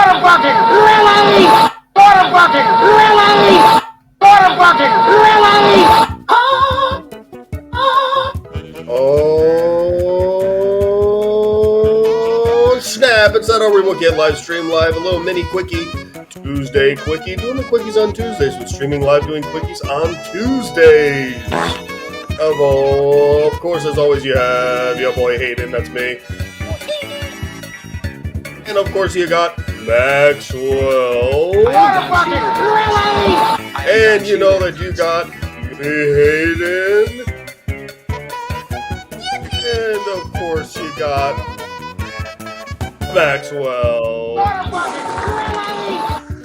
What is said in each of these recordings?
Water bucket, really? Water bucket, really? Water bucket, really? Oh, snap. It's that Our Remote Get live stream live. A little mini quickie. Tuesday quickie. Doing the quickies on Tuesdays. With streaming live doing quickies on Tuesdays. Of course, as always, you have your boy Hayden. That's me. And of course, you got Maxwell. Water bucket, really? And you know that you got Hayden. And of course, you got Maxwell. Water bucket, really?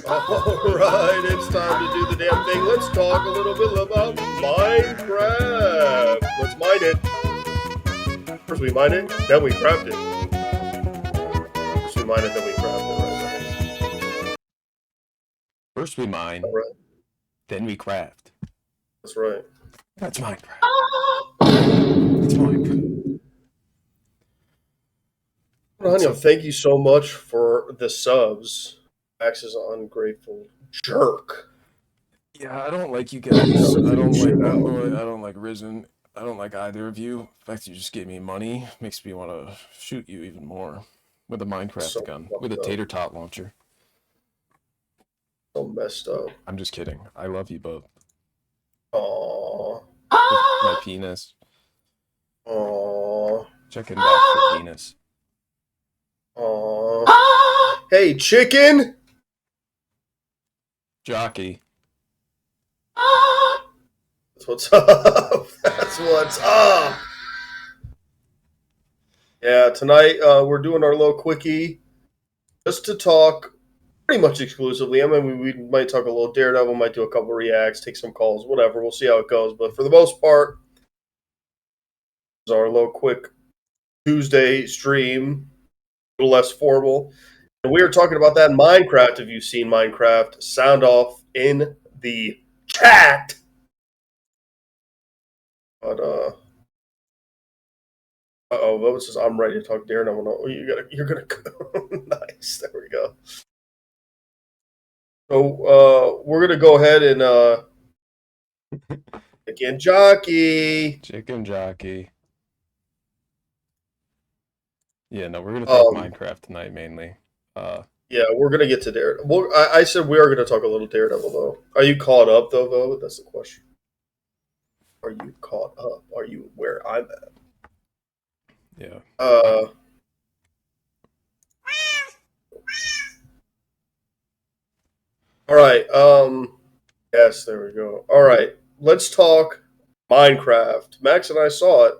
Alright, it's time to do the damn thing. Let's talk a little bit about Minecraft. Let's mine it. First we mine it, then we craft it. First we mine it, then we craft it, right? First we mine, Right. then we craft. That's right. That's Minecraft. It's Minecraft. Rania, thank you so much for the subs. Max is an ungrateful jerk. Yeah, I don't like you guys. I don't like Rumboy. I don't like Risen. I don't like either of you. The fact that you just gave me money makes me want to shoot you even more with a Minecraft gun, with a tater tot launcher. So messed up. I'm just kidding. I love you both. Aww. With my penis. Aww. Checking back for penis. Aww. Hey, chicken! Jockey. That's what's up. That's what's up. Yeah, tonight we're doing our little quickie just to talk pretty much exclusively. I mean, we might talk a little Daredevil, might do a couple reacts, take some calls, whatever. We'll see how it goes. But for the most part, this is our little quick Tuesday stream, a little less formal. And we are talking about that in Minecraft. If you've seen Minecraft, sound off in the chat. But what says I'm ready to talk Daredevil. No, you're gonna go. Nice. There we go. So we're gonna go ahead and again, jockey. Chicken jockey. Yeah, no, we're gonna talk Minecraft tonight mainly. Yeah, we're gonna get to Daredevil. Well, I said we are gonna talk a little Daredevil though. Are you caught up though? That's the question. Are you caught up? Are you where I'm at? Yeah. All right. Yes, there we go. All right. Let's talk Minecraft. Max and I saw it.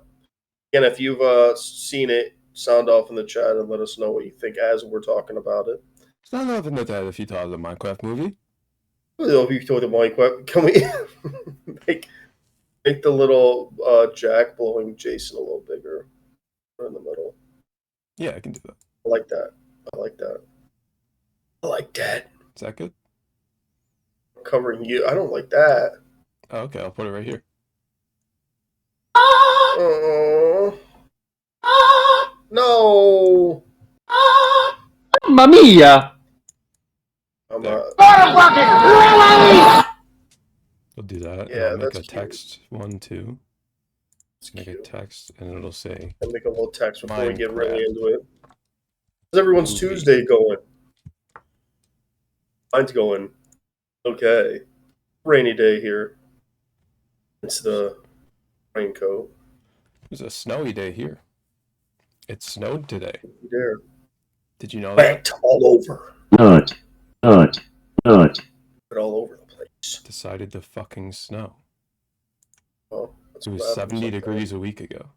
Again, if you've seen it, sound off in the chat and let us know what you think as we're talking about it. It's not nothing to that if you thought of the Minecraft movie. If you told the Minecraft, can we make the little Jack blowing Jason a little bigger in the middle? Yeah, I can do that. I like that. I like that. I like that. Is that good? Covering you. I don't like that. Oh, okay, I'll put it right here. No. Mamma mia! I'm There. Water bucket, really? I'll do that. Yeah, And I'll make that's a text 1, 2. It's Make a cute. text, and it'll say I'll make a little text before we get really Minecraft. into it. How's everyone's Movie. Tuesday going? Mine's going okay. Rainy day here. It's the raincoat. It was a snowy day here. It snowed today. There. Did you know that? Wet all over. Nut. But all over the place. Decided to fucking snow. Well, that's It was what happens 70 sometimes. degrees a week ago.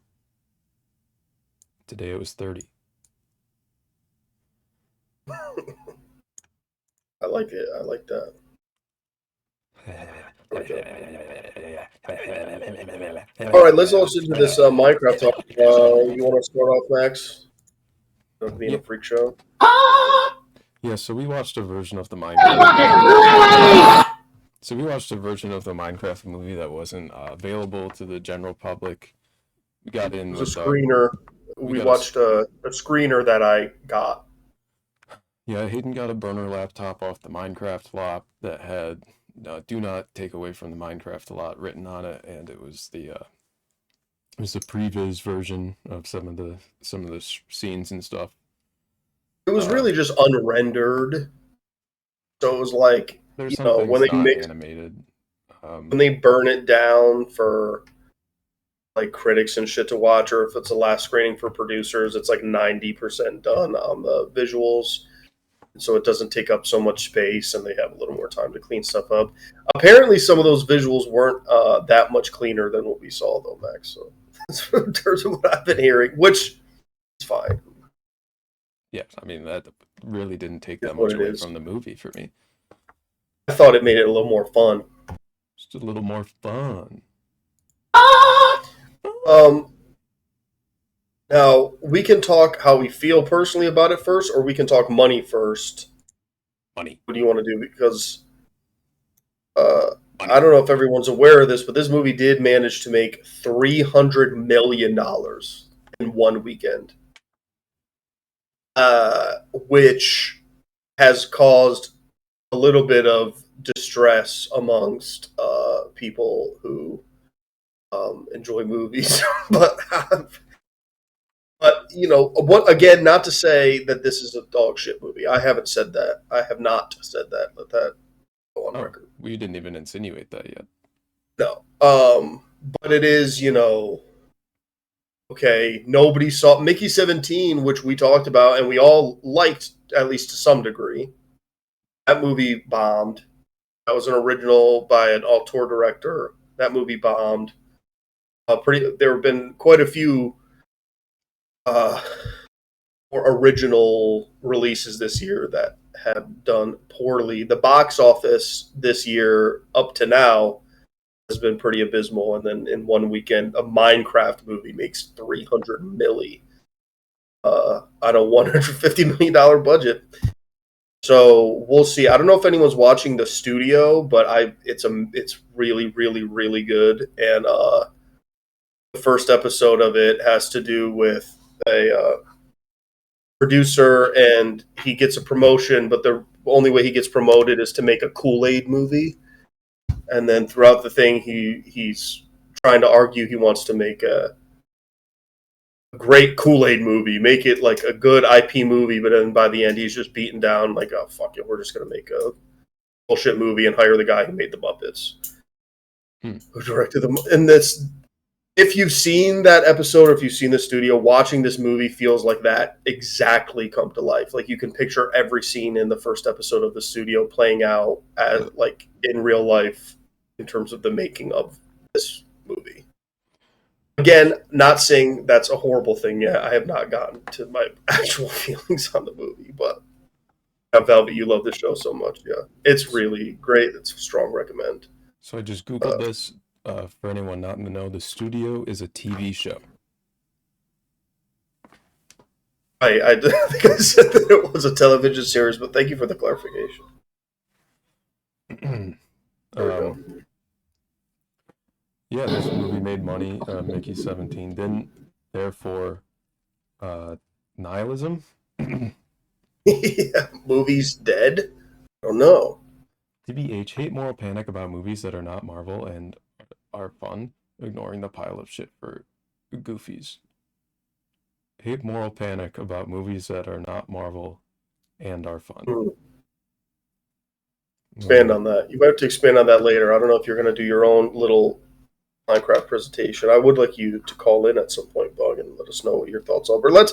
Today it was 30. I like it. I like that. All right, let's all sit into this Minecraft talk. You want to start off, Max? Being a freak show. Yeah, so we watched a version of the Water Minecraft. bucket, really? So we watched a version of the Minecraft movie that wasn't available to the general public. We got in It was with a screener. We got a watched a screener that I got. Yeah, Hayden got a burner laptop off the Minecraft lot that had "Do not take away from the Minecraft lot" written on it, and it was a previs version of some of the scenes and stuff. It was really just unrendered. So it was like, There's some things not animated. when they burn it down for like critics and shit to watch, or if it's a last screening for producers, it's like 90% done on the visuals. So it doesn't take up so much space, and they have a little more time to clean stuff up. Apparently, some of those visuals weren't that much cleaner than what we saw, though, Max. So in terms of what I've been hearing, which is fine. Yeah, I mean that really didn't take that What much it away is. from the movie for me. I thought it made it a little more fun. Just a little more fun. Now we can talk how we feel personally about it first, or we can talk money first. Money. What do you want to do? Because I don't know if everyone's aware of this, but this movie did manage to make $300 million in one weekend, which has caused a little bit of distress amongst people who enjoy movies. But you know what? Again, not to say that this is a dog shit movie. I haven't said that. I have not said that. Let that go on record. We didn't even insinuate that yet. No. But it is, okay, nobody saw Mickey 17, which we talked about and we all liked, at least to some degree. That movie bombed. That was an original by an auteur director. That movie bombed. There have been quite a few more original releases this year that have done poorly. The box office this year, up to now, has been pretty abysmal. And then in one weekend, a Minecraft movie makes $300 million on a $150 million budget. So we'll see. I don't know if anyone's watching the studio, but it's really, really, really good. And the first episode of it has to do with a producer, and he gets a promotion, but the only way he gets promoted is to make a Kool-Aid movie. And then throughout the thing, he's trying to argue he wants to make a great Kool-Aid movie, make it like a good IP movie, but then by the end, he's just beaten down like, oh, fuck it, we're just going to make a bullshit movie and hire the guy who made the Muppets, who directed them. And this, if you've seen that episode or if you've seen the studio, watching this movie feels like that exactly come to life. Like you can picture every scene in the first episode of the studio playing out as like in real life in terms of the making of this movie. Again, not saying that's a horrible thing yet. I have not gotten to my actual feelings on the movie, but Velvet, you love this show so much. Yeah, it's really great. It's a strong recommend. So I just Googled this. For anyone not in the know, the studio is a TV show. I think I said that it was a television series, but thank you for the clarification. Yeah, this movie made money. Mickey 17 didn't. Therefore, nihilism. Yeah, movies dead? I don't know. TBH, hate moral panic about movies that are not Marvel and are fun, ignoring the pile of shit for goofies. Hate moral panic about movies that are not Marvel and are fun. Expand on that. You might have to expand on that later. I don't know if you're going to do your own little Minecraft presentation. I would like you to call in at some point, Bug, and let us know what your thoughts are. But let's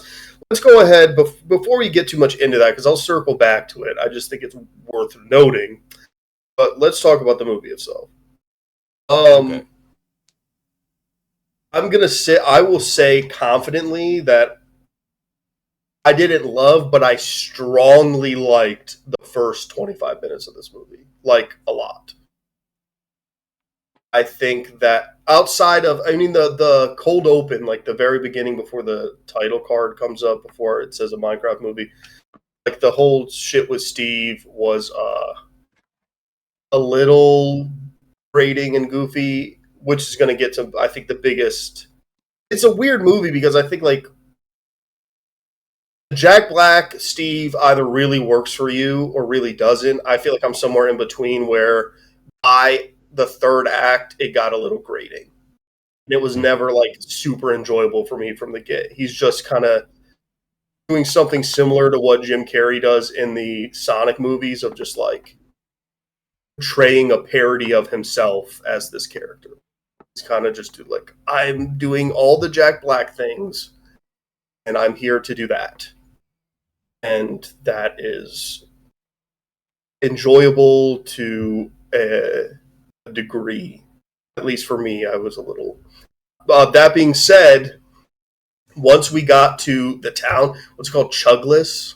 go ahead before we get too much into that, because I'll circle back to it. I just think it's worth noting. But let's talk about the movie itself. Okay. I will say confidently that I didn't love, but I strongly liked the first 25 minutes of this movie. Like, a lot. I think that outside of, the cold open, like the very beginning before the title card comes up, before it says a Minecraft movie, like the whole shit with Steve was a little grating and goofy, which is going to get to, I think, the biggest. It's a weird movie because I think, like, Jack Black, Steve either really works for you or really doesn't. I feel like I'm somewhere in between where by the third act, it got a little grating. And it was never like super enjoyable for me from the get. He's just kind of doing something similar to what Jim Carrey does in the Sonic movies of just like portraying a parody of himself as this character. He's kind of just like, I'm doing all the Jack Black things and I'm here to do that. And that is enjoyable to a degree. At least for me, I was a little. That being said, once we got to the town, what's it called, Chugless?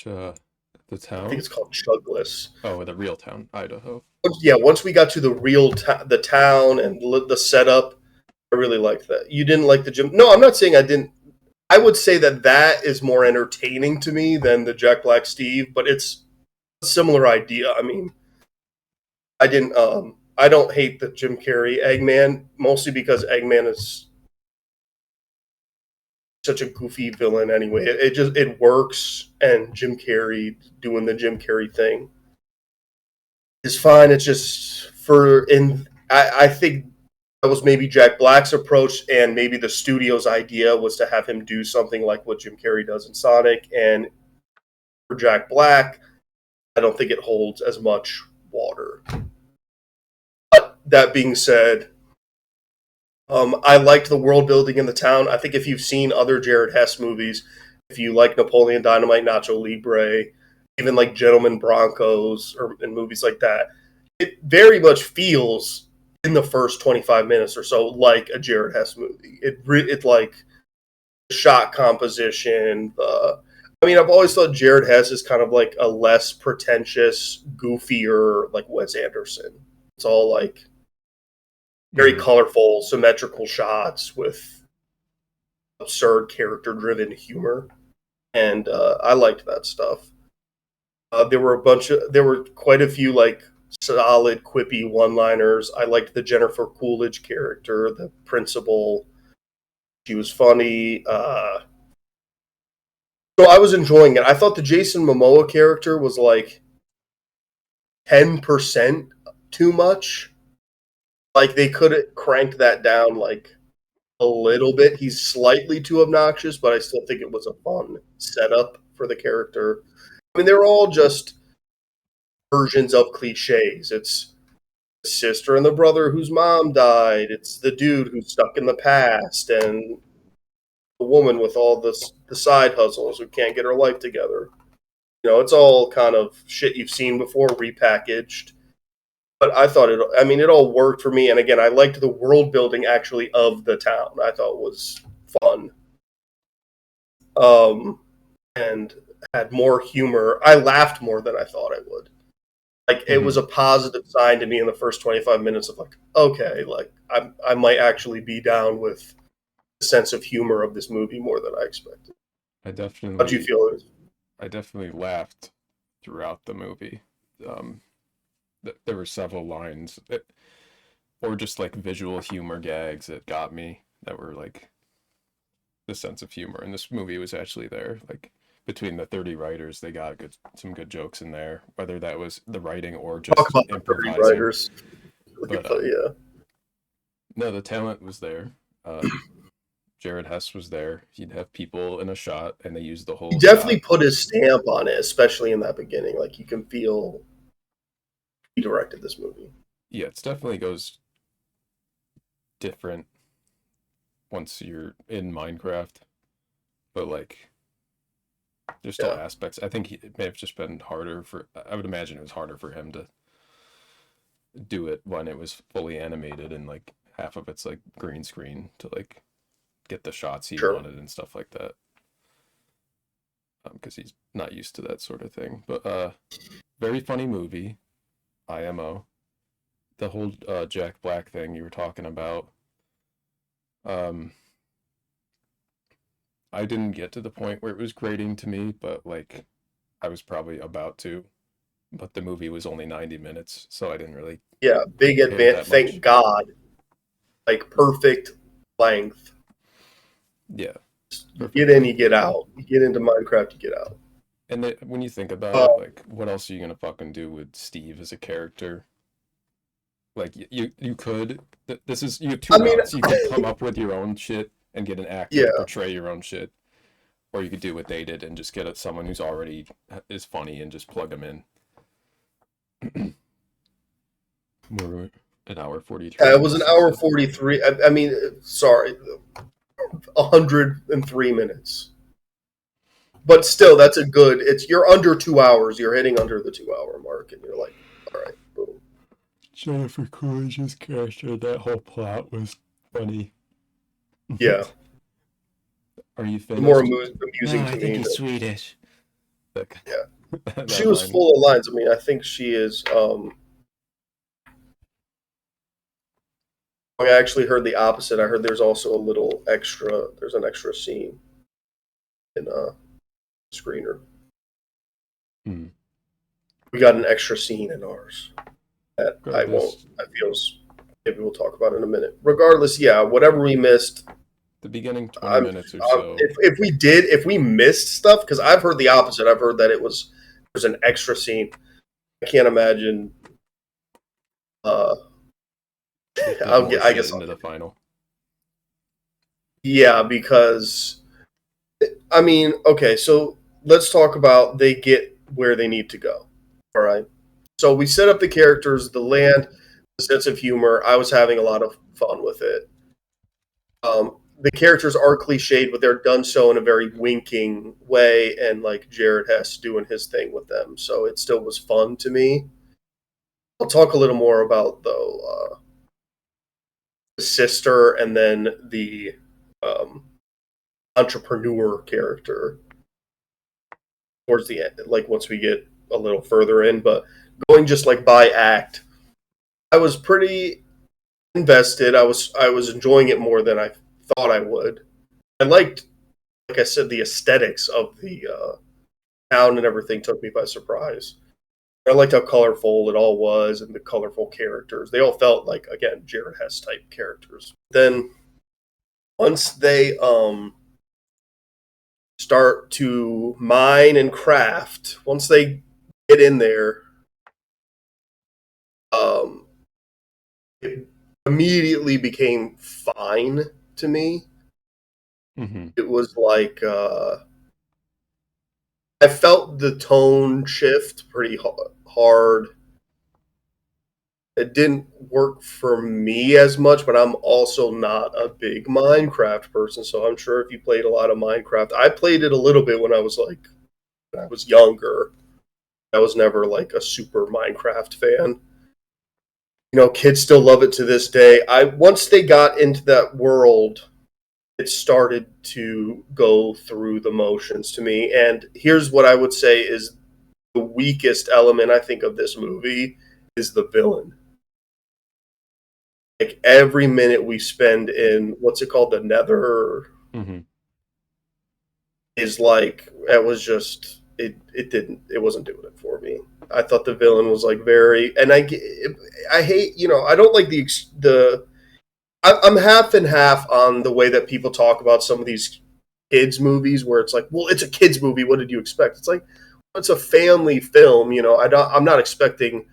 The I town? think it's called Chugless. Oh, the real town, Idaho. Yeah, once we got to the real the town and the setup, I really liked that. You didn't like the gym? No, I'm not saying I didn't. I would say that is more entertaining to me than the Jack Black Steve, but it's a similar idea. I mean, I didn't. I don't hate the Jim Carrey Eggman, mostly because Eggman is such a goofy villain anyway. It works, and Jim Carrey doing the Jim Carrey thing is fine. It's just I think that was maybe Jack Black's approach, and maybe the studio's idea was to have him do something like what Jim Carrey does in Sonic. And for Jack Black, I don't think it holds as much water. But that being said, I liked the world building in the town. I think if you've seen other Jared Hess movies, if you like Napoleon Dynamite, Nacho Libre, even like Gentlemen Broncos, and movies like that, it very much feels in the first 25 minutes or so like a Jared Hess movie. It like shot composition. I've always thought Jared Hess is kind of like a less pretentious, goofier, like Wes Anderson. It's all like very colorful, symmetrical shots with absurd character-driven humor, and I liked that stuff. There were quite a few like solid, quippy one-liners. I liked the Jennifer Coolidge character, the principal. She was funny. So I was enjoying it. I thought the Jason Momoa character was like 10% too much. Like they could have cranked that down like a little bit. He's slightly too obnoxious, but I still think it was a fun setup for the character. I mean, they're all just versions of cliches. It's the sister and the brother whose mom died. It's the dude who's stuck in the past, and the woman with all the side hustles who can't get her life together. It's all kind of shit you've seen before, repackaged. But I thought it all worked for me. And again, I liked the world building actually of the town. I thought was fun. And had more humor. I laughed more than I thought I would. Like, it was a positive sign to me in the first 25 minutes of like, okay, like I might actually be down with the sense of humor of this movie more than I expected. How'd you feel? I definitely laughed throughout the movie. There were several lines or just like visual humor gags that got me, that were like the sense of humor. And this movie was actually there. Like, between the 30 writers, they got some good jokes in there, whether that was the writing or just Talk about improvising. 30 writers. But yeah. No, the talent was there. Jared Hess was there. He'd have people in a shot, and they used the whole. He definitely put his stamp on it, especially in that beginning. Like, you can feel he directed this movie. Yeah, it definitely goes different once you're in Minecraft, but like, there's still aspects. I think it may have just been harder I would imagine it was harder for him to do it when it was fully animated and like half of it's like green screen to like get the shots he wanted and stuff like that. Because he's not used to that sort of thing. But very funny movie, IMO. The whole Jack Black thing you were talking about. I didn't get to the point where it was grating to me, but like I was probably about to. But the movie was only 90 minutes, so I didn't really. Yeah, big advance. Thank God. Like, perfect length. Yeah. You get in, you get out. You get into Minecraft, you get out. And when you think about it, like, what else are you gonna fucking do with Steve as a character? Like, you could. This is you have two I mean, routes. You could come up with your own shit and get an actor yeah. to portray your own shit, or you could do what they did and just get someone who's already is funny and just plug them in. We're an hour 43. It was an hour 43. I mean, sorry, 103 minutes. But still, that's a good. You're under 2 hours. You're hitting under the 2 hour mark, and you're like, all right, boom. Jennifer Coolidge's character, that whole plot was funny. Yeah. Are you finished? More amusing No, to I think me. he's Swedish. Yeah. She was full of lines. I mean, I think she is. I actually heard the opposite. I heard there's also a little extra. There's an extra scene in Screener. We got an extra scene in ours that I feel maybe we'll talk about in a minute. Regardless, yeah, whatever we missed. The beginning 20 minutes or so. If we missed stuff, because I've heard the opposite. I've heard that there's an extra scene. I can't imagine. I guess into the final. Yeah, because I mean, okay, so let's talk about they get where they need to go. All right. So we set up the characters, the land, the sense of humor. I was having a lot of fun with it. The characters are cliched, but they're done so in a very winking way, and like Jared Hess doing his thing with them. So it still was fun to me. I'll talk a little more about though the sister and then the entrepreneur character towards the end, like once we get a little further in. But going just like by act, I was pretty invested. I was enjoying it more than I thought I would. I liked, like I said, the aesthetics of the town and everything took me by surprise. I liked how colorful it all was and the colorful characters. They all felt like, again, Jared Hess type characters. Then once they start to mine and craft, once they get in there, it immediately became fine to me. Mm-hmm. It was like I felt the tone shift pretty hard. It didn't work for me as much, but I'm also not a big Minecraft person, so I'm sure if you played a lot of Minecraft, I played it a little bit when I was younger. I was never like a super Minecraft fan. You know, kids still love it to this day. Once they got into that world, it started to go through the motions to me. And here's what I would say is the weakest element, I think, of this movie is the villain. Like every minute we spend in what's it called, the Nether, is like it was just it wasn't doing it for me. I thought the villain was like very, and I hate, you know, I don't like I'm half and half on the way that people talk about some of these kids movies where it's like, well, it's a kids movie. What did you expect? It's like, it's a family film. You know, I'm not expecting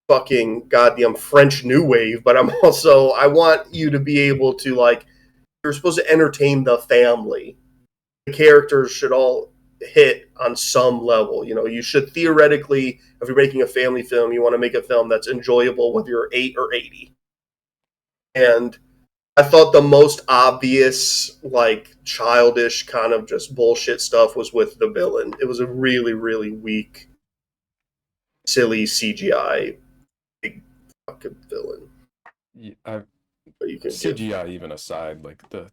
fucking goddamn French New Wave, but I want you to be able to, like, you're supposed to entertain the family. The characters should all hit on some level. You know, you should theoretically, if you're making a family film, you want to make a film that's enjoyable whether you're 8 or 80. And I thought the most obvious, like, childish kind of just bullshit stuff was with the villain. It was a really, really weak, silly CGI big fucking villain. Yeah, you can CGI even aside, like the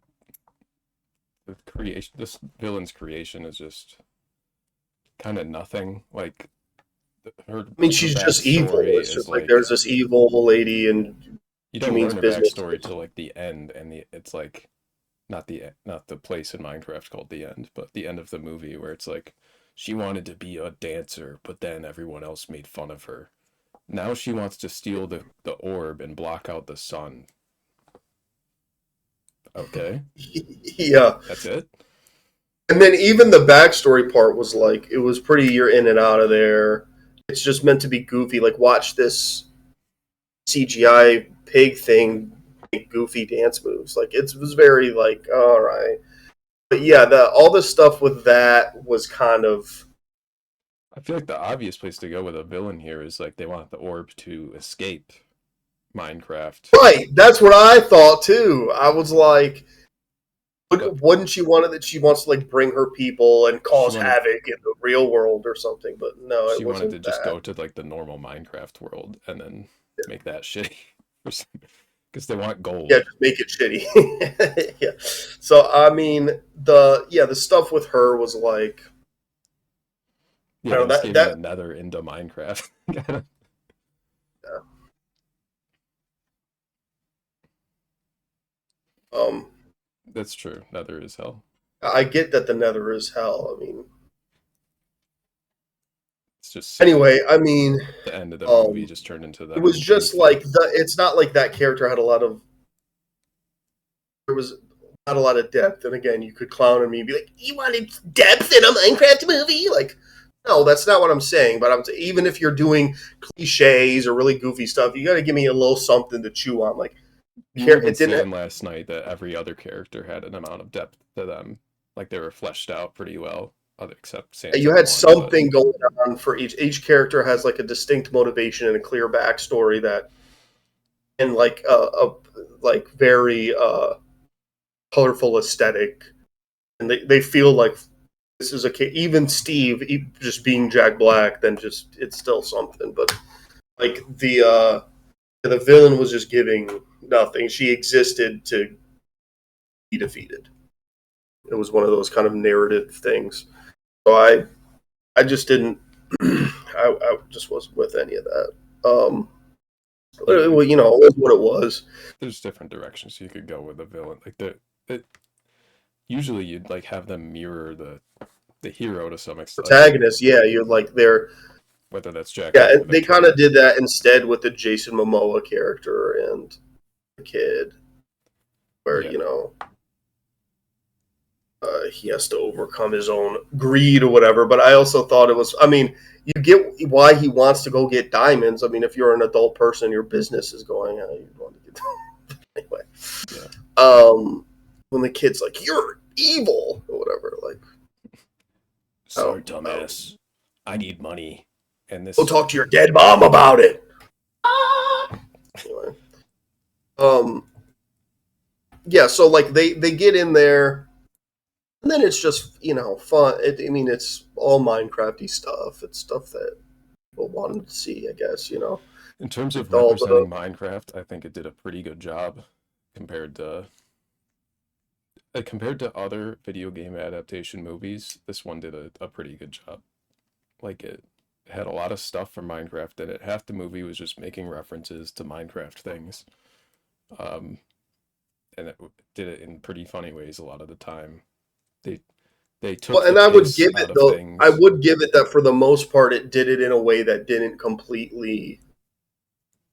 creation, this villain's creation is just kind of nothing. Like I mean, she's just evil. It's just like there's this evil lady, and you don't learn her backstory till like the end, and it's like not the place in Minecraft called the end, but the end of the movie where it's like she wanted to be a dancer, but then everyone else made fun of her. Now she wants to steal the orb and block out the sun. Okay. Yeah. That's it? And then even the backstory part was like, it was pretty, you're in and out of there. It's just meant to be goofy. Like, watch this CGI pig thing make goofy dance moves. Like, it was very, like, all right. But yeah, all the stuff with that was kind of... I feel like the obvious place to go with a villain here is like they want the orb to escape Minecraft. Right, that's what I thought too. I was like, wouldn't she want it that she wants to like bring her people and cause havoc in the real world or something? But no, it She wanted wasn't to just go to like the normal Minecraft world and then make that shitty. Because they want gold. Yeah, just make it shitty. Yeah. So I mean, the stuff with her was like, yeah, I don't know, escaping the Nether into Minecraft. Yeah. That's true. Nether is hell. I get that the Nether is hell. I mean, it's just anyway. I mean, the end of the movie just turned into that. It was just like it's not like that character had a lot of. There was not a lot of depth, and again, you could clown on me and be like, "You wanted depth in a Minecraft movie?" Like, no, that's not what I'm saying. But even if you're doing cliches or really goofy stuff, you got to give me a little something to chew on. Like, it didn't last night that every other character had an amount of depth to them. Like they were fleshed out pretty well, except Sansa. You had something going on for each character has like a distinct motivation and a clear backstory that, and like like very colorful aesthetic, and they feel like this is even Steve just being Jack Black, then just it's still something. But like the villain was just giving nothing. She existed to be defeated. It was one of those kind of narrative things. So I just didn't. I just wasn't with any of that. Well, you know, it was what it was. There's different directions you could go with a villain. Like usually you'd like have them mirror the hero to some extent. Protagonist, yeah, you're like they're. Whether that's Jack. Yeah, and they kind of did that instead with the Jason Momoa character and the kid, where you know. He has to overcome his own greed or whatever. But I also thought it was, I mean, you get why he wants to go get diamonds. I mean, if you're an adult person, your business is going, you want to get anyway. Yeah. When the kid's like, you're evil or whatever, like, sorry, dumbass. I need money. And this. Go talk to your dead mom about it. Anyway. Yeah, so like they get in there. And then it's just, you know, fun. I mean, it's all Minecraft-y stuff. It's stuff that people wanted to see, I guess, you know. In terms of representing Minecraft, I think it did a pretty good job compared to other video game adaptation movies. This one did a pretty good job. Like, it had a lot of stuff from Minecraft in it. Half the movie was just making references to Minecraft things. And it did it in pretty funny ways a lot of the time. They took well, and I would give it though. Things. I would give it that for the most part, it did it in a way that didn't completely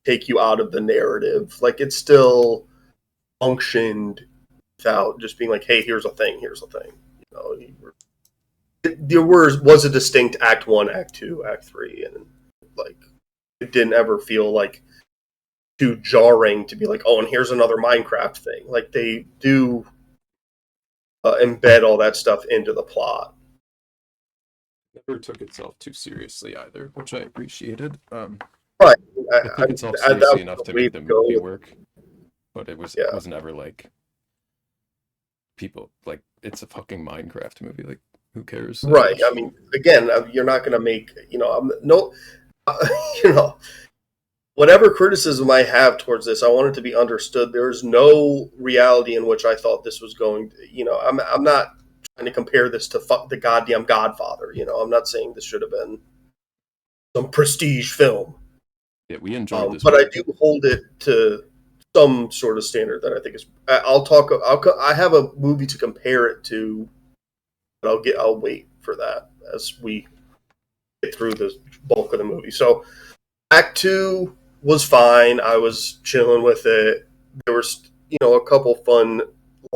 take you out of the narrative. Like it still functioned without just being like, "Hey, here's a thing. Here's a thing." You know, there was a distinct Act 1, Act 2, Act 3, and like it didn't ever feel like too jarring to be like, "Oh, and here's another Minecraft thing." Like they do. Embed all that stuff into the plot. Never took itself too seriously either, which I appreciated. Right, it took itself seriously enough to make the movie work, but it was never like people like it's a fucking Minecraft movie. Like who cares? Right. I mean, again, you're not going to make you know you know. Whatever criticism I have towards this, I want it to be understood. There's no reality in which I thought this was going to, you know, I'm not trying to compare this to the goddamn Godfather. You know, I'm not saying this should have been some prestige film. Yeah, we enjoyed this. But movie. I do hold it to some sort of standard that I think is, I have a movie to compare it to, but I'll wait for that as we get through the bulk of the movie. So Act 2 was fine. I was chilling with it. There was, you know, a couple fun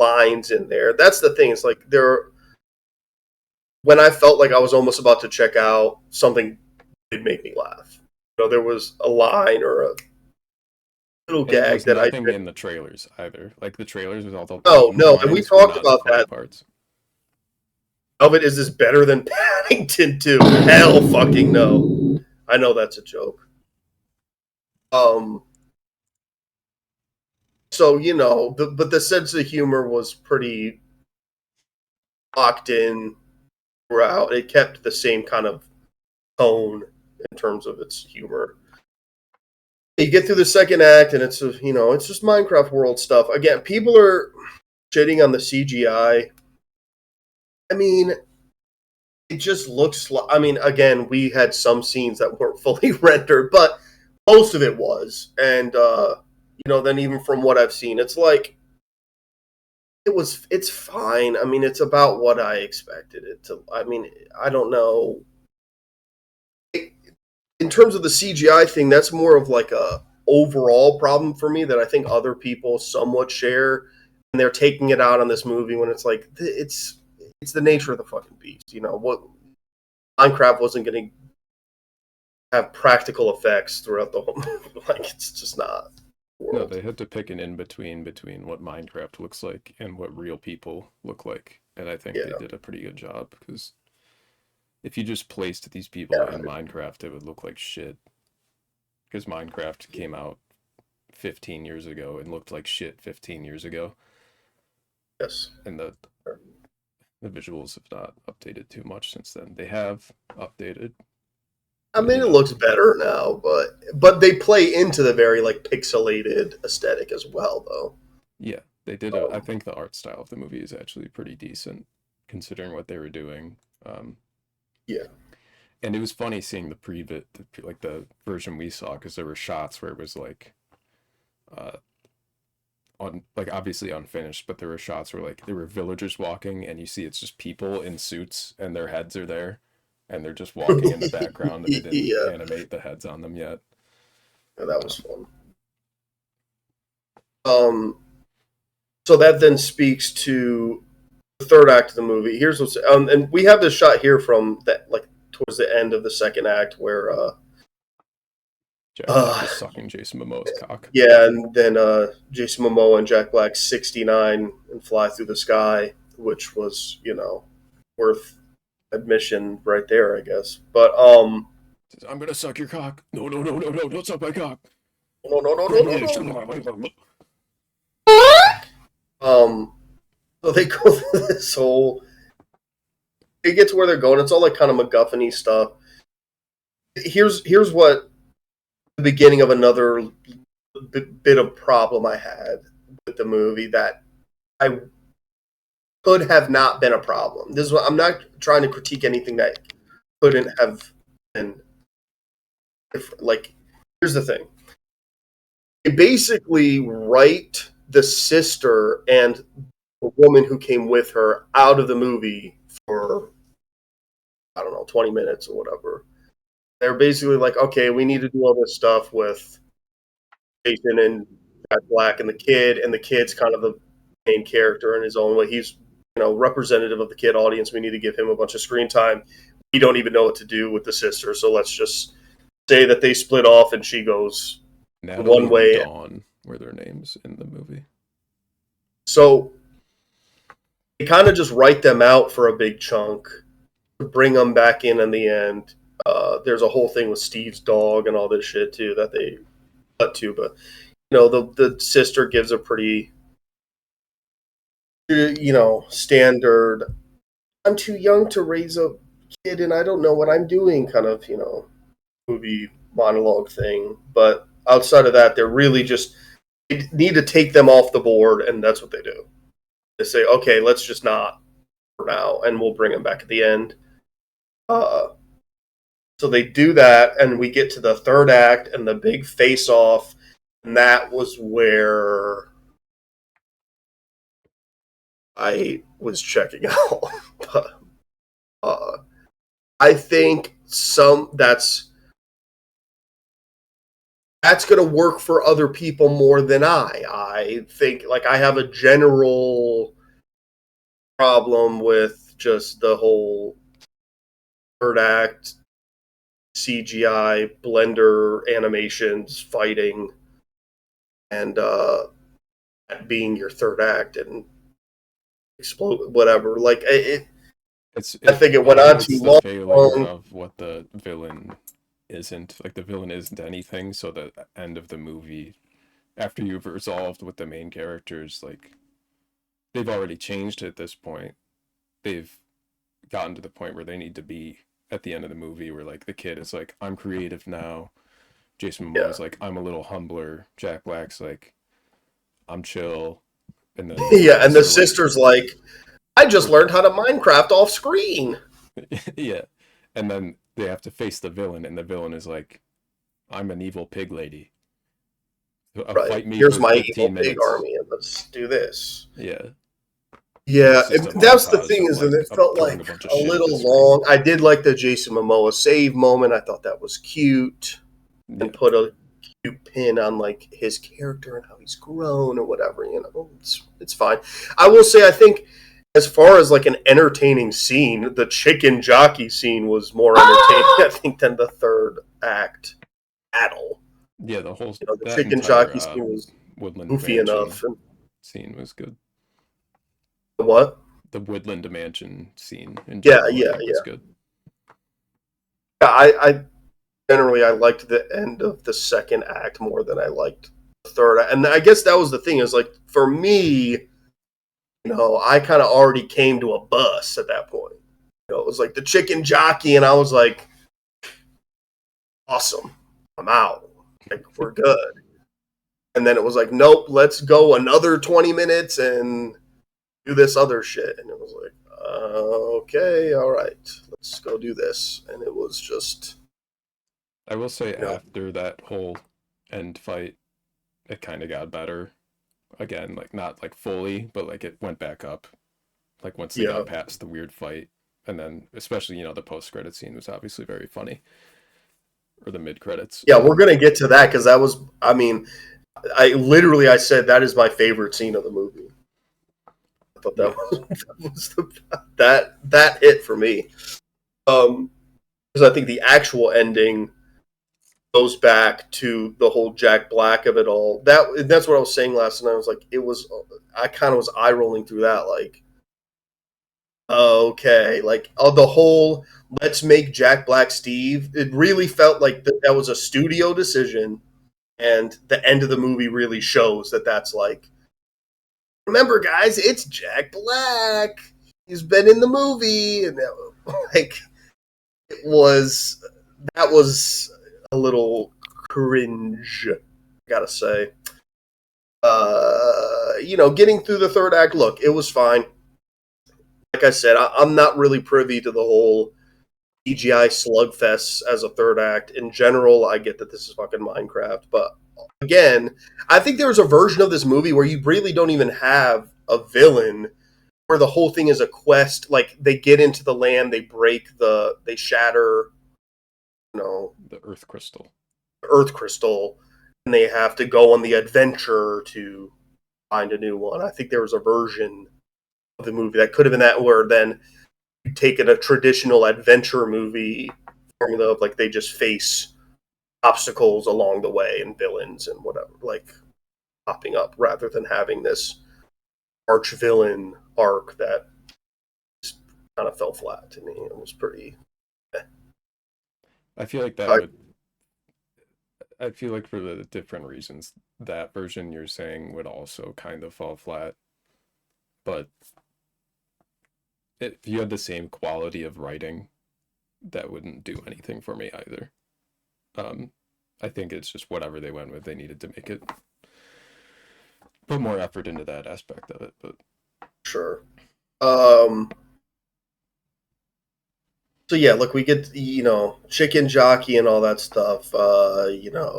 lines in there. That's the thing. It's like when I felt like I was almost about to check out, something did make me laugh. There was a line or a little And there gag was that nothing in the trailers either. Like the trailers with all the No, and we lines were talked not the about funny that. parts. Of it, is this better than Paddington 2? Hell fucking no. I know that's a joke. So but the sense of humor was pretty locked in throughout. It kept the same kind of tone in terms of its humor. You get through the second act, and it's just Minecraft world stuff. Again, people are shitting on the CGI. I mean, it just looks like. I mean, again, we had some scenes that weren't fully rendered, but most of it was. And then even from what I've seen, it's like it's fine. I mean, it's about what I expected it to. I mean, I don't know. In terms of the CGI thing, that's more of like a overall problem for me that I think other people somewhat share, and they're taking it out on this movie when it's like it's the nature of the fucking beast. What Minecraft wasn't going to have practical effects throughout the whole movie. Like, it's just not. No, they had to pick an in-between between what Minecraft looks like and what real people look like. And I think they did a pretty good job, because if you just placed these people in Minecraft, it would look like shit. Because Minecraft came out 15 years ago and looked like shit 15 years ago. Yes. And the visuals have not updated too much since then. They have updated. I mean, it looks better now, but they play into the very like pixelated aesthetic as well, though. Yeah, they did. I think the art style of the movie is actually pretty decent, considering what they were doing. Yeah. And it was funny seeing the version we saw, because there were shots where it was like, obviously unfinished, but there were shots where like there were villagers walking, and you see it's just people in suits, and their heads are there. And they're just walking in the background, and they didn't animate the heads on them yet. Yeah, that was fun. So that then speaks to the third act of the movie. Here's what's and we have this shot here from that, like towards the end of the second act, where Jack Black is sucking Jason Momoa's cock. Yeah, and then Jason Momoa and Jack Black 69 and fly through the sky, which was worth admission right there, I guess. But I'm gonna suck your cock. No, don't suck my cock. No. So they go through this whole. They get to where they're going. It's all like kind of MacGuffin-y stuff. Here's what the beginning of another bit of problem I had with the movie that I could have not been a problem. This is what I'm not trying to critique anything that couldn't have been. Like, here's the thing. They basically write the sister and the woman who came with her out of the movie for, I don't know, 20 minutes or whatever. They're basically like, okay, we need to do all this stuff with Jason and Jack Black and the kid's kind of the main character in his own way. He's, representative of the kid audience. We need to give him a bunch of screen time. We don't even know what to do with the sister, so let's just say that they split off and she goes Natalie one way. And Dawn were their names in the movie. So they kind of just write them out for a big chunk, bring them back in the end. There's a whole thing with Steve's dog and all this shit too that they cut to, but the sister gives a pretty standard, I'm too young to raise a kid and I don't know what I'm doing kind of movie monologue thing. But outside of that, they're really just, they need to take them off the board, and that's what they do. They say, okay, let's just not for now, and we'll bring them back at the end. So they do that, and we get to the third act and the big face-off, and that was where I was checking out. But, I think that's that's going to work for other people more than I think, like, I have a general problem with just the whole third act CGI blender animations fighting and being your third act and explode whatever. Like I think it went on too it's the long. failure of what the villain isn't. Like, the villain isn't anything, so the end of the movie, after you've resolved with the main characters, like, they've already changed at this point. They've gotten to the point where they need to be at the end of the movie, where, like, the kid is like, I'm creative now. Jason Momoa's like, I'm a little humbler. Jack Black's like, I'm chill. And then Yeah, and the sister's like, I just learned how to Minecraft off screen. Yeah. And then they have to face the villain, and the villain is like, I'm an evil pig lady. Right. Fight me Here's for my 15 evil pig minutes. army, and let's do this. Yeah. Yeah, It's just a that's the montage thing of, is that like, it felt throwing like a bunch of a shit at the little screen. long. I did like the Jason Momoa save moment. I thought that was cute, Yeah. and put a cute pin on like his character and how he's grown or whatever. You know, it's fine. I will say, I think as far as like an entertaining scene, the chicken jockey scene was more entertaining, I think, than the third act battle. Yeah, the whole You know, the that chicken entire jockey scene was Woodland goofy Mansion enough. And scene was good. what? The Woodland Mansion scene in Yeah, general, yeah, I think, was good. Yeah, I generally I liked the end of the second act more than I liked the third. And I guess that was the thing, is like, for me, you know, I kind of already came to a bus at that point. You know, it was like the chicken jockey, and I was like, awesome, I'm out. Like, we're good. And then it was like, nope, let's go another 20 minutes and do this other shit. And it was like, okay, all right, let's go do this. And it was just, I will say, you know, after that whole end fight, it kind of got better. Again, like, not like fully, but like it went back up. Like, once they yeah. got past the weird fight, and then especially, the post-credit scene was obviously very funny, or the mid-credits. Yeah, we're gonna get to that because that was, I mean, I said that is my favorite scene of the movie. I thought that was that hit for me. Because I think the actual ending goes back to the whole Jack Black of it all. That's what I was saying last night. I was like, I kind of was eye rolling through that, like, okay, like, the whole let's make Jack Black Steve. It really felt like that was a studio decision, and the end of the movie really shows that that's like, remember, guys, it's Jack Black. He's been in the movie, and like, that was a little cringe, I gotta say. Getting through the third act, look, it was fine. Like I said, I'm not really privy to the whole CGI slugfest as a third act. In general, I get that this is fucking Minecraft, but again, I think there's a version of this movie where you really don't even have a villain, where the whole thing is a quest. Like, they get into the land, they shatter, The Earth Crystal. Earth Crystal, and they have to go on the adventure to find a new one. I think there was a version of the movie that could have been that, where then you take a traditional adventure movie formula of like they just face obstacles along the way and villains and whatever, like, popping up, rather than having this arch villain arc that just kind of fell flat to me. It was pretty. I feel like I feel like, for the different reasons, that version you're saying would also kind of fall flat. But if you had the same quality of writing, that wouldn't do anything for me either. I think it's just whatever they went with, they needed to make it put more effort into that aspect of it. But Sure. So yeah, look, we get, chicken jockey and all that stuff.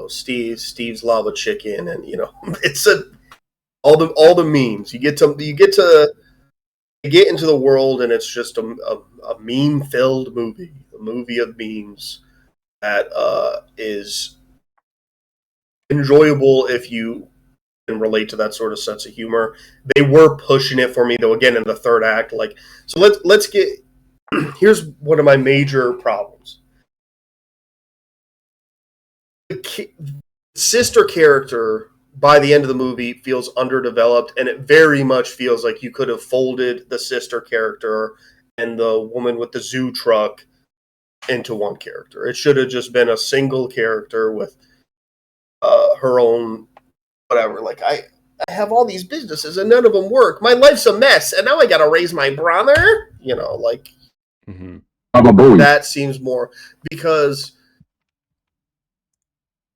Steve's lava chicken, and it's all the memes. You get into the world, and it's just a meme filled movie, a movie of memes that is enjoyable if you can relate to that sort of sense of humor. They were pushing it for me though. Again, in the third act, like so. Let's get. Here's one of my major problems. The sister character by the end of the movie feels underdeveloped, and it very much feels like you could have folded the sister character and the woman with the zoo truck into one character. It should have just been a single character with her own whatever. Like I have all these businesses and none of them work. My life's a mess, and now I got to raise my brother. You know, like that seems more because.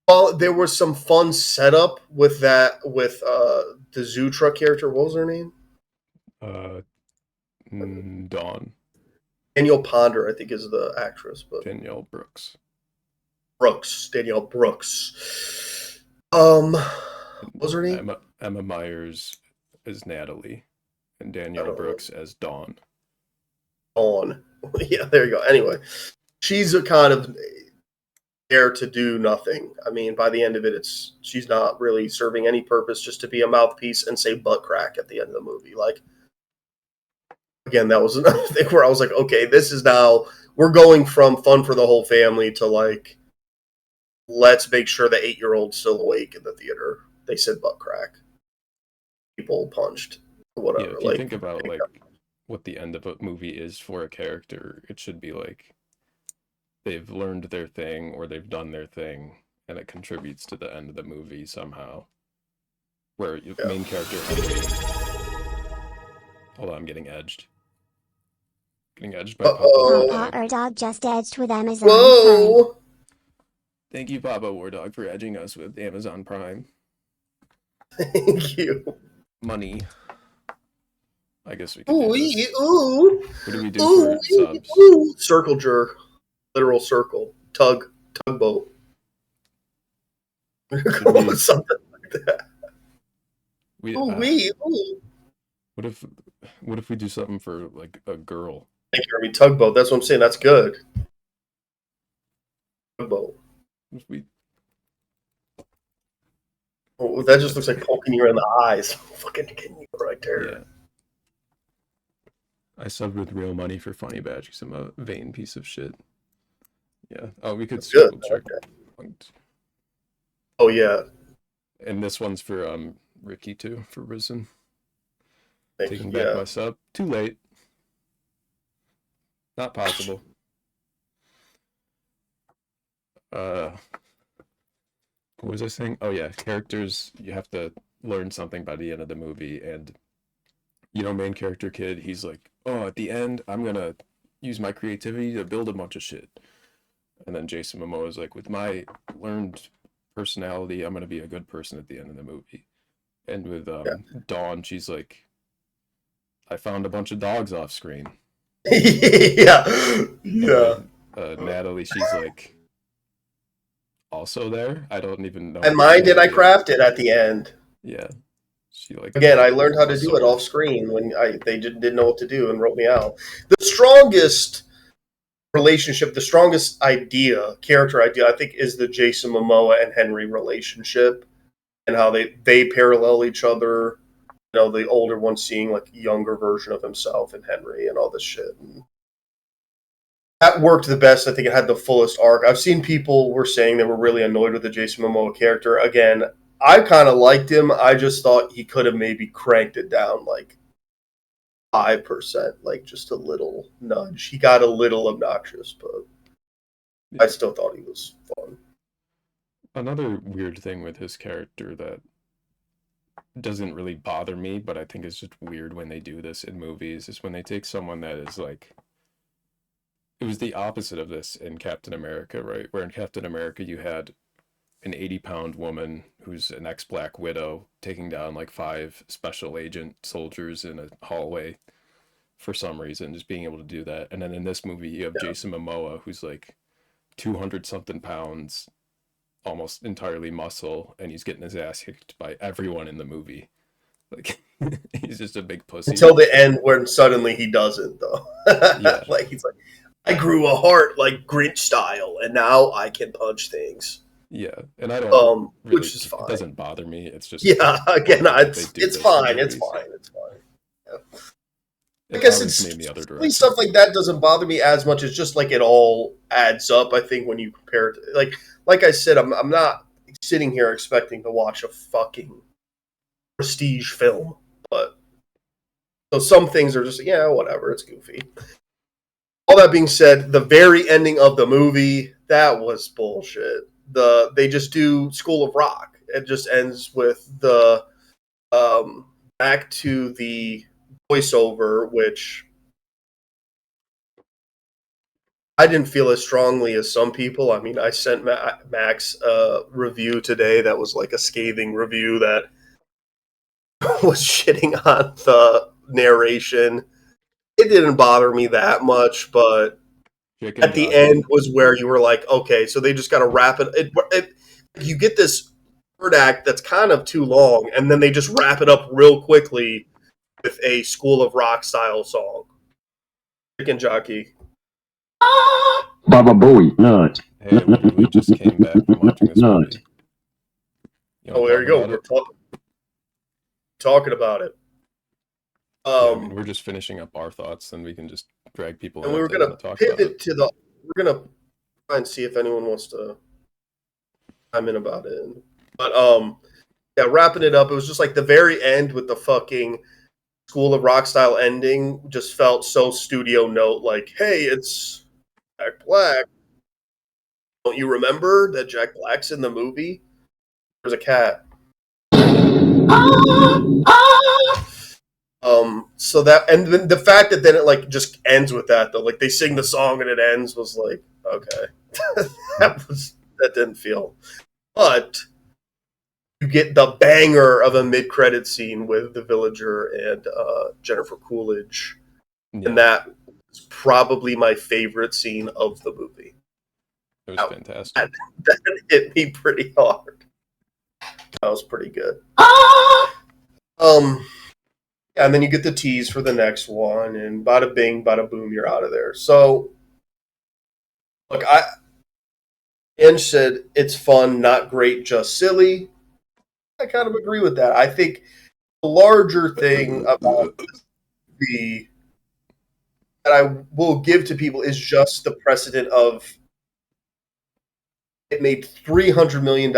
Well, there was some fun setup with that with the zoo truck character. What was her name? Dawn. Danielle Ponder, I think, is the actress, but Danielle Brooks. Danielle Brooks. What was her name? Emma Myers as Natalie, and Danielle Brooks as Dawn. Dawn. Yeah, there you go. Anyway, she's a kind of there to do nothing. I mean, by the end of it, she's not really serving any purpose, just to be a mouthpiece and say butt crack at the end of the movie. Like, again, that was another thing where I was like, okay, this is now, we're going from fun for the whole family to like, let's make sure the 8-year-old's still awake in the theater. They said butt crack. People punched. Whatever. Yeah, if you think about like what the end of a movie is for a character, it should be like they've learned their thing or they've done their thing, and it contributes to the end of the movie somehow. Where the main character hold on, I'm getting edged. Getting edged by Papa or Dog just edged with Amazon Whoa! Prime. Thank you, Papa War Dog, for edging us with Amazon Prime. Thank you. Money. I guess we could Ooh, do this. ooh. What do we do for subs? Ooh. Circle jerk. Literal circle. Tugboat. Come with something like that. Ooh. What if we do something for like a girl? Thank you, tugboat. That's what I'm saying. That's good. Tugboat. Oh, that just looks like poking you in the eyes. Fucking kidding you right there. Yeah. I subbed with real money for Funny Badge because I'm a vain piece of shit. Yeah. Oh, we could circle check. Oh yeah. And this one's for Ricky too, for Risen. Taking you. back my sub. Too late. Not possible. What was I saying? Oh yeah, characters, you have to learn something by the end of the movie, and main character kid, he's like, oh, at the end, I'm gonna use my creativity to build a bunch of shit. And then Jason Momoa is like, with my learned personality, I'm gonna be a good person at the end of the movie. And with Dawn, she's like, I found a bunch of dogs off screen. Yeah. Natalie, she's like, also there. I don't even know. And mine did I craft it at the end. Yeah. She like again. I learned how to do it off screen when they didn't know what to do and wrote me out. The strongest relationship, the strongest character idea, I think, is the Jason Momoa and Henry relationship, and how they parallel each other. You know, the older one seeing like a younger version of himself in Henry and all this shit. And that worked the best. I think it had the fullest arc. I've seen people were saying they were really annoyed with the Jason Momoa character. Again, I kind of liked him. I just thought he could have maybe cranked it down like 5%, like just a little nudge. He got a little obnoxious, but I still thought he was fun. Another weird thing with his character that doesn't really bother me, but I think is just weird when they do this in movies, is when they take someone that is like, it was the opposite of this in Captain America, right? Where in Captain America you had an 80-pound woman who's an ex-Black Widow taking down like 5 special agent soldiers in a hallway for some reason, just being able to do that. And then in this movie you have Jason Momoa, who's like 200-something pounds, almost entirely muscle, and he's getting his ass kicked by everyone in the movie. Like, he's just a big pussy. Until the end when suddenly he doesn't, though. Yeah. Like, he's like, I grew a heart like Grinch style, and now I can punch things. Yeah, and I don't really. Which is fine. It doesn't bother me. It's just again, it's fine. It's Fine. It's fine. Yeah. It I guess bothers me in the other it's direction. stuff like that doesn't bother me as much. It's just like it all adds up. I think when you compare it, like I said, I'm not sitting here expecting to watch a fucking prestige film, but so some things are just whatever. It's goofy. All that being said, the very ending of the movie, that was bullshit. They just do School of Rock. It just ends with the back to the voiceover, which I didn't feel as strongly as some people. I mean, I sent Max a review today that was like a scathing review that was shitting on the narration. It didn't bother me that much, but at the end was where you were like, okay, so they just got to wrap it. You get this third act that's kind of too long, and then they just wrap it up real quickly with a School of Rock style song. Chicken Jockey. Baba Booey, nut. Hey, we just came back from watching this movie. Oh, there you go. We're talking about it. Yeah, I mean, we're just finishing up our thoughts, and we can just drag people in. And we were going to pivot to the. We're going to try and see if anyone wants to chime in about it. But yeah, wrapping it up, it was just like the very end with the fucking School of Rock style ending just felt so studio note. Like, hey, it's Jack Black. Don't you remember that Jack Black's in the movie? There's a cat. So that, and then the fact that then it like just ends with that though, like they sing the song and it ends was like, okay, that didn't feel, but you get the banger of a mid-credit scene with the villager and Jennifer Coolidge, and that is probably my favorite scene of the movie. It was fantastic. That hit me pretty hard. That was pretty good. And then you get the tease for the next one, and bada bing, bada boom, you're out of there. So, look, Ange said it's fun, not great, just silly. I kind of agree with that. I think the larger thing about that I will give to people is just the precedent of it made $300 million.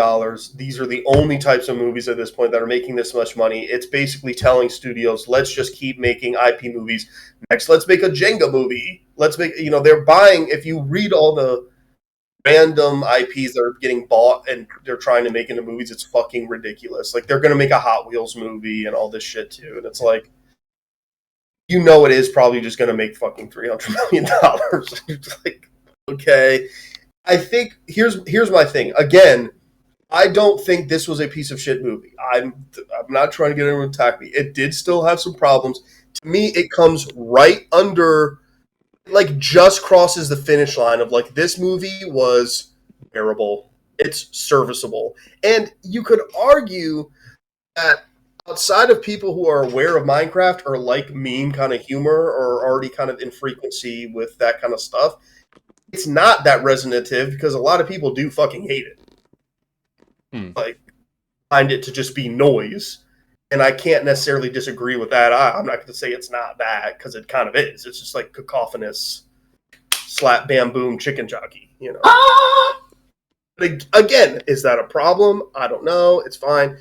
These are the only types of movies at this point that are making this much money. It's basically telling studios, let's just keep making IP movies. Next, let's make a Jenga movie. Let's make, they're buying, if you read all the random IPs that are getting bought and they're trying to make into movies, it's fucking ridiculous. Like, they're going to make a Hot Wheels movie and all this shit, too. And it's like, it is probably just going to make fucking $300 million. It's like, okay. I think here's my thing. Again, I don't think this was a piece of shit movie. I'm not trying to get anyone to attack me. It did still have some problems. To me, it comes right under, like, just crosses the finish line of, like, this movie was bearable. It's serviceable. And you could argue that outside of people who are aware of Minecraft or like meme kind of humor or already kind of in frequency with that kind of stuff, it's not that resonative because a lot of people do fucking hate it. Like, find it to just be noise. And I can't necessarily disagree with that. I'm not going to say it's not that because it kind of is. It's just like cacophonous slap, bam, boom, chicken jockey, But again, is that a problem? I don't know. It's fine.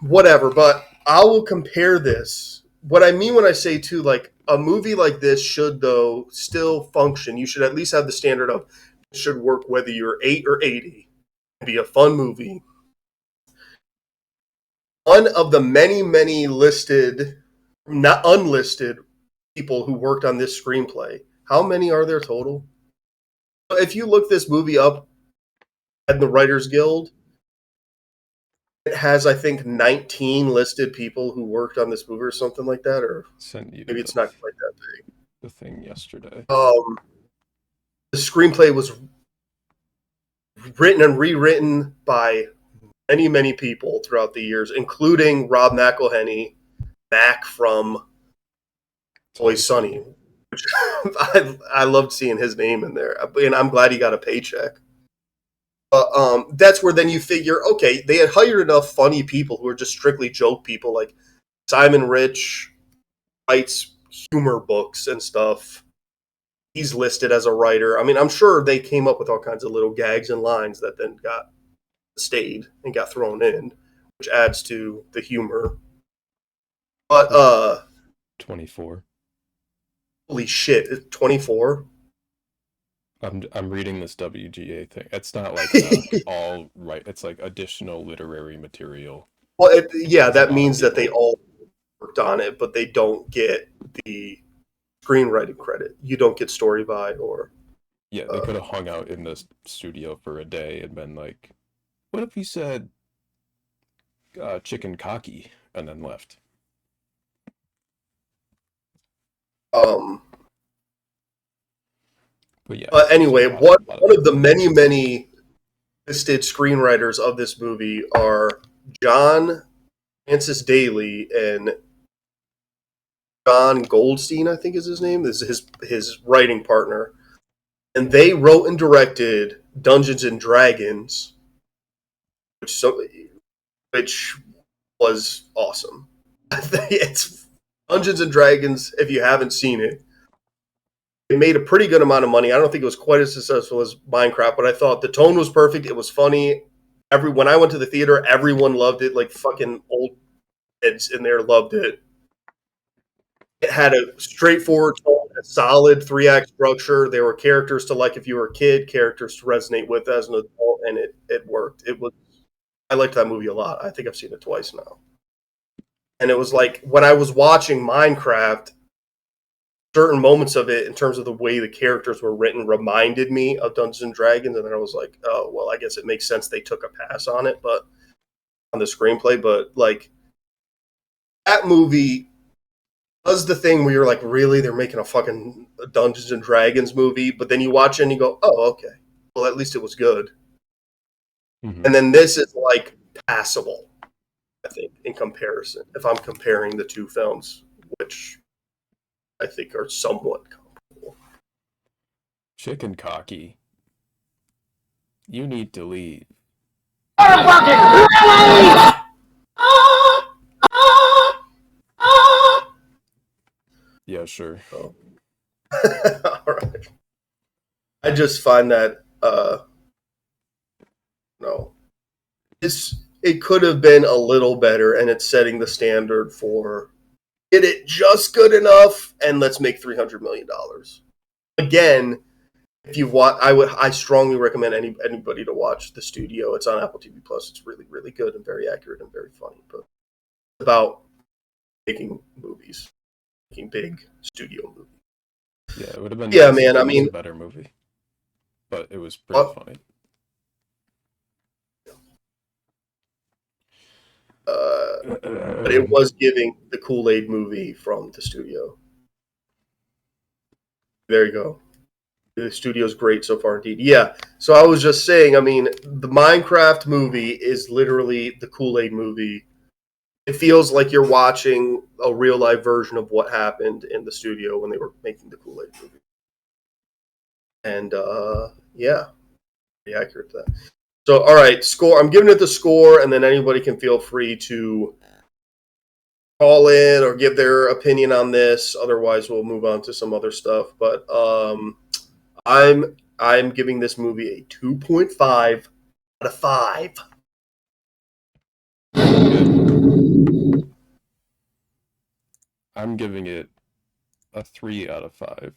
Whatever. But I will compare this. What I mean when I say, too, like, a movie like this should, though, still function. You should at least have the standard of it should work whether you're 8 or 80. Be a fun movie. One of the many, many listed, not unlisted, people who worked on this screenplay. How many are there total? If you look this movie up at the Writers Guild, it has, I think, 19 listed people who worked on this movie or something like that, or maybe it's not quite that big. The thing yesterday. The screenplay was written and rewritten by many, many people throughout the years, including Rob McElhenney, Mac from Always Sunny. I loved seeing his name in there, and I'm glad he got a paycheck. That's where then you figure, okay, they had hired enough funny people who are just strictly joke people, like Simon Rich writes humor books and stuff. He's listed as a writer. I mean, I'm sure they came up with all kinds of little gags and lines that then stayed and got thrown in, which adds to the humor. But 24. Holy shit, 24? I'm reading this WGA thing. It's not like all right. It's like additional literary material. Well, yeah, That's a that lot means of that they people. all worked on it, but they don't get the screenwriting credit. You don't get story by or Yeah, they could have hung out in the studio for a day and been like, "What if we said chicken cocky?" and then left. um. But yeah. But anyway, so one of the many listed screenwriters of this movie are John Francis Daly and John Goldstein, I think is his name. This is his writing partner, and they wrote and directed Dungeons and Dragons, which was awesome. It's Dungeons and Dragons. If you haven't seen it, it made a pretty good amount of money. I don't think it was quite as successful as Minecraft, but I thought the tone was perfect. It was funny. When I went to the theater, everyone loved it. Like fucking old kids in there loved it. It had a straightforward tone, a solid 3-act structure. There were characters to like if you were a kid, characters to resonate with as an adult, and it worked. I liked that movie a lot. I think I've seen it twice now. And it was like when I was watching Minecraft, certain moments of it in terms of the way the characters were written reminded me of Dungeons and Dragons, and then I was like, oh well, I guess it makes sense they took a pass on it, but on the screenplay. But like that movie does the thing where you're like, really, they're making a fucking Dungeons and Dragons movie, but then you watch it and you go, oh okay, well at least it was good. Mm-hmm. And then this is like passable, I think, in comparison. If I'm comparing the two films, which I think are somewhat comparable. Chicken cocky. You need to leave. Motherfucking really? Yeah, sure. Oh. All right. I just find that no, it could have been a little better, and it's setting the standard for get it just good enough, and let's make $300 million. Again, if you've watched, I strongly recommend anybody to watch The Studio. It's on Apple TV Plus. It's really really good and very accurate and very funny. But it's about making movies, making big studio movies. Yeah, it would have been. Yeah, nice man. if I it was mean, a better movie, but it was pretty funny. But it was giving the Kool-Aid movie from the studio. There you go. The studio's great so far, indeed. Yeah. So I was just saying, I mean, the Minecraft movie is literally the Kool-Aid movie. It feels like you're watching a real life version of what happened in the studio when they were making the Kool-Aid movie. And yeah, pretty accurate to that. So, all right, score. I'm giving it the score, and then anybody can feel free to call in or give their opinion on this. Otherwise, we'll move on to some other stuff. But I'm giving this movie a 2.5 out of 5. I'm giving it a 3 out of 5.